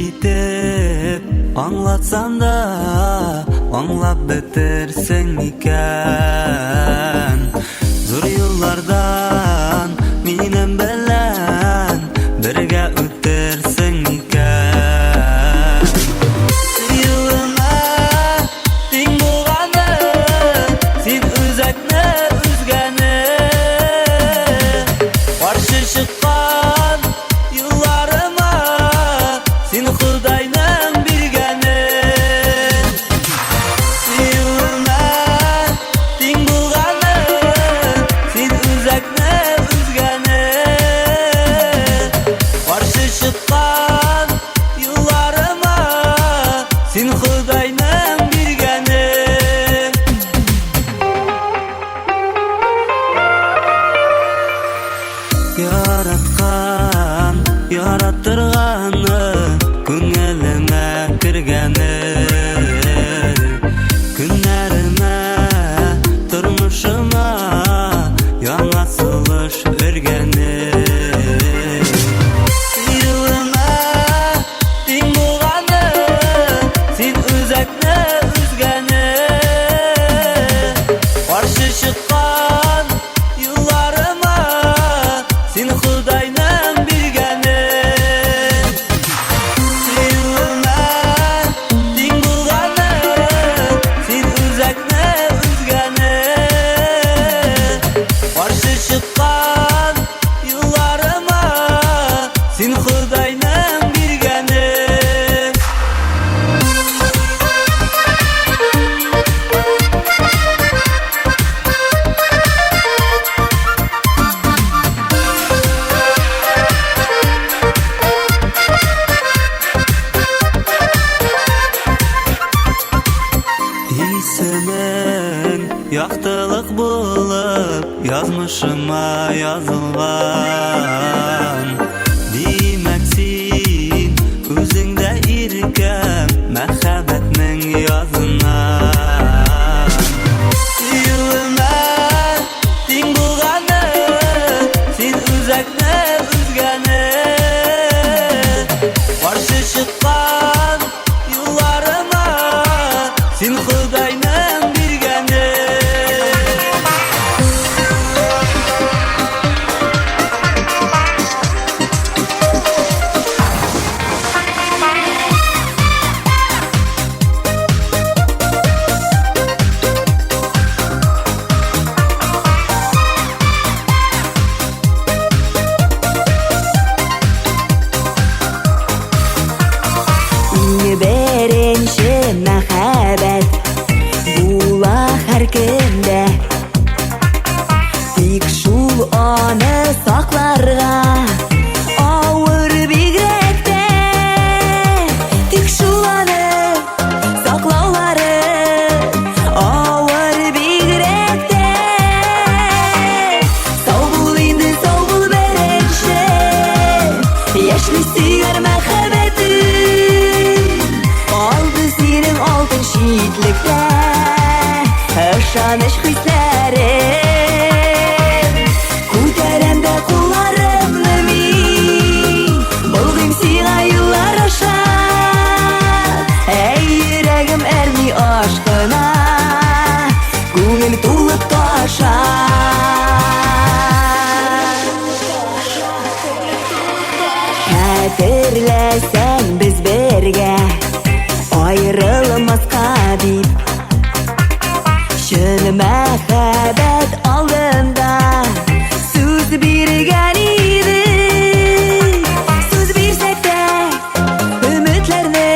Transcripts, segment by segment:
итеп аңлатсам да аңлап бетерсең икән. Зур юллардан минем белән бергә үтерсең икән. Сөюеңә тиң булганы син үзәкне үзгәне, каршы чыккан юлларыма син Худайның биргәне. Сөюеңә тиң булганы син үзәкне үзгәне, каршы чыккан юлларыма син Худайның биргәне. Яраткан, яраттырганы күңелемә кергәне, көннәремә, тормышыма яңа сулыш өргәне. Сөюеңә тиң булганы син үзәкне үзгәне, каршы чыккан юлларыма син Худайның биргәне. Сөюеңә тиң булганы син үзәкне үзгәне, каршы чыккан юлларыма син Худайның биргәне. Исемең яктылык булып язмышыма язылган. Димәк син үзеңдә иркәм мәхәббәтнең языннан. Сөюеңә тиң булганы син үзәкне үзгәне, каршы чыккан юлларыма син Худайның биргәне. Беренче мәхәббәт була һәр кемдә, тик шул аны сакларга авыр бигрәк тә, тик шул аны саклаулары авыр бигрәк тә. Сау бул инде, сау бул беренче, яшьли сөйгән мәхәббәтем, алды синең алтын шитлектә ышаныч хисләрем. Күтәрәм дә кулларымны мин, булгым сиңа юллар аша, әй йөрәгем әрни ашкына, күңел тулып таша. Хәтерләсәң без бергә аерылмаска дип, чын мәхәббәт алдында сүз биргән идек. Сүз бирсәк тә өметләрне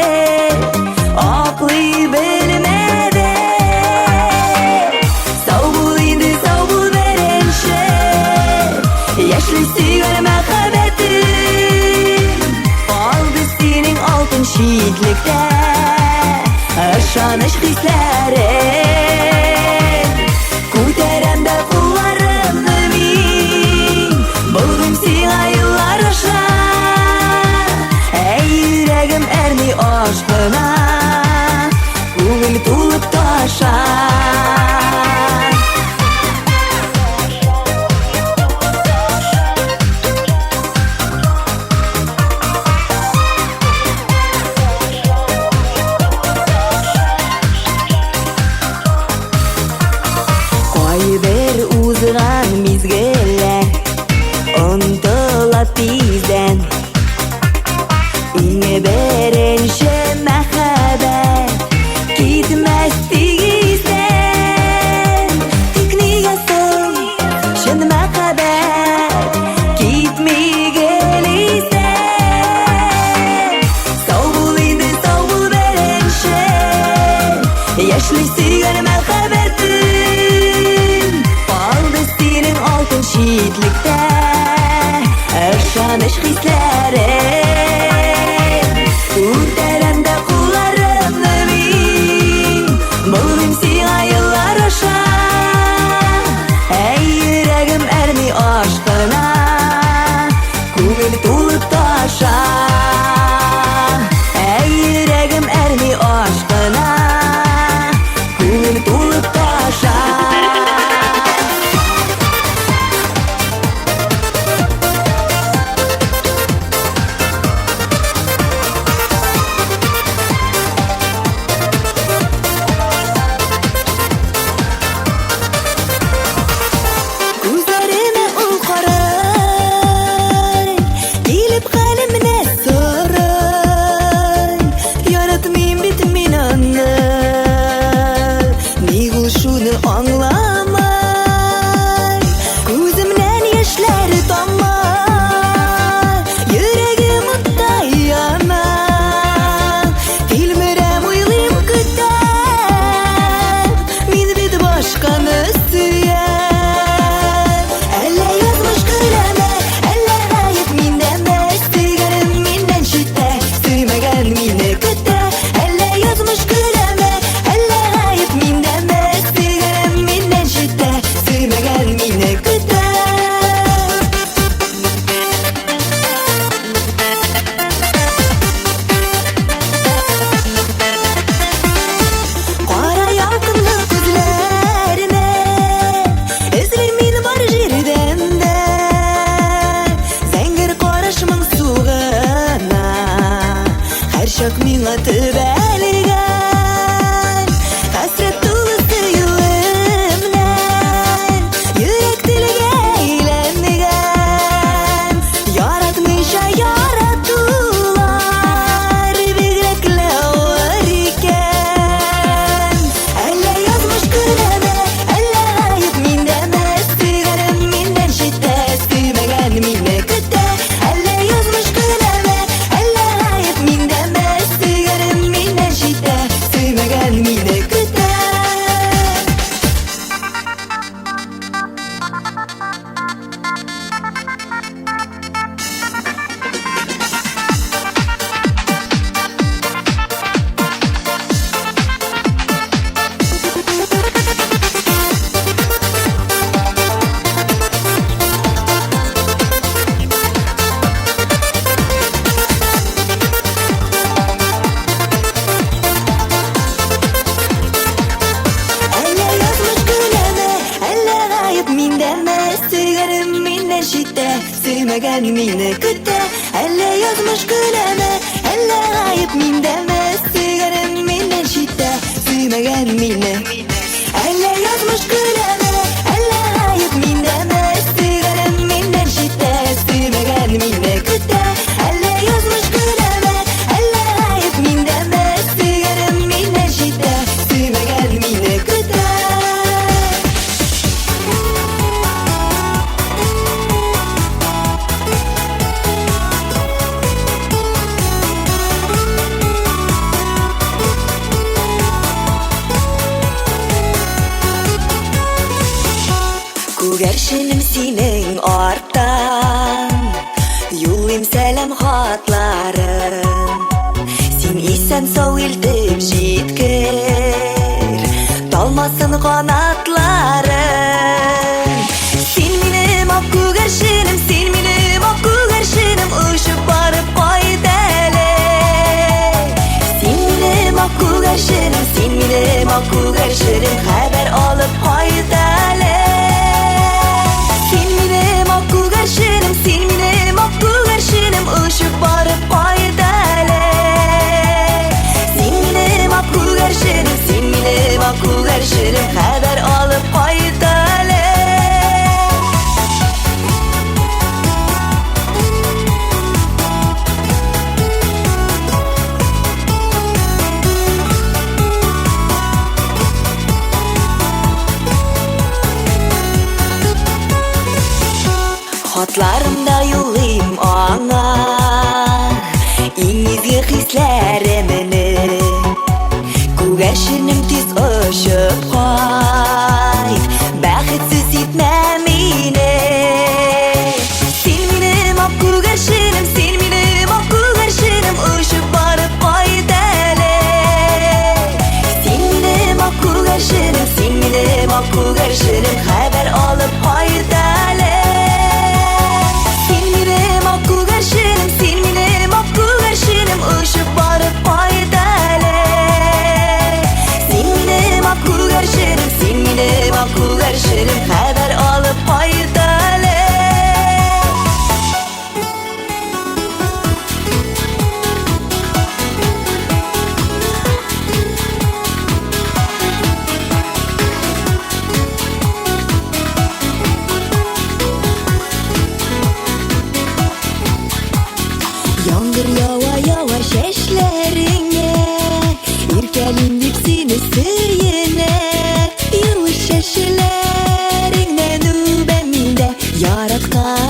аклый белмәдек. Сау бул инде, сау бул беренче, яшьли сөйгән мәхәббәтем, алды синең алтын шитлектә ышаныч хисләрем. Күтәрәм дә кулларымны мин, булгым сиңа юллар аша, әй йөрәгем әрни ашкына, күңел тулып таша. kıskanış hislerim. Urderende kullarımı min, bulmayım sana yıllar aşa. Ey yüreğim ermi aşkına, kumil tulup taşa. Ey yüreğim ermi aşkına, kumil tulup taşa. Gözlerime ol karay, gelip kalbimne saray. Yaratmayayım bitmin anlar, ne şunu anlamay. Gözümden yaşlar damlar, yüreğim utta yanar. Bilmirem uylayıp küter, biz bit başkanı süyer. Elle yazmış kaleme, elle gayet mindeme. Sigarım minden şitte, süymegen mine küte. Elle yazmış kaleme, elle gayet mindeme. Sigarım minden şitte, süymegen mine küte. Qara yakınlı gözlerine, izler min var jirdemde. Zengir qarashmın suğuna, her şak minga tübelgen. Hasret dolu suyulimden, yürek dilge eylengen. Yaratmışa yarattılar, bigrekle var iken. Elle yazmış kaleme, elle gayet mindeme. Sigarım minden şitte, süymegen mine küte. Elle yazmış kaleme, elle gayet mindeme. Sigarım minden şitte, süymegen mine küte. Elle yazmış kaleme, elle gayet mindeme. Sigarım minden şitte, süymegen mine küte. Elle yazmış kaleme, elle gayet mindeme. Sigarım minden şitte, süymegen mine. Elle yazmış kaleme, elle gayet mindeme. Sigarım minden şitte, süymegen mine küte. Elle yazmış kaleme, elle gayet mindeme. Sigarım minden şitte, süymegen mine küte. Күгәршенім синең арттан, юллыйм сәлем хатларын. Син исән сау илтеп җиткер, талмасын канатларың. Син минем ак күгәршенем, син минем ак күгәршенем, ұшып барып кайт әле. Син минем ак күгәршенем, син минем ак күгәршенем, хәбәр алып кайт әле. Син минем ак күгәршенем, син минем ак күгәршенем, ұшып барып кайт әле. Син минем ак күгәршенем, син минем ак күгәршенем, хәбәр алып кайт әле. Хатларымда юллыйм аңа, иң изге хисләремне. Күгәршенем тиз очып кайт, бәхетсез итмә мине. Син минем ак күгәршенем,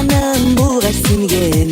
Canım bulgaç simge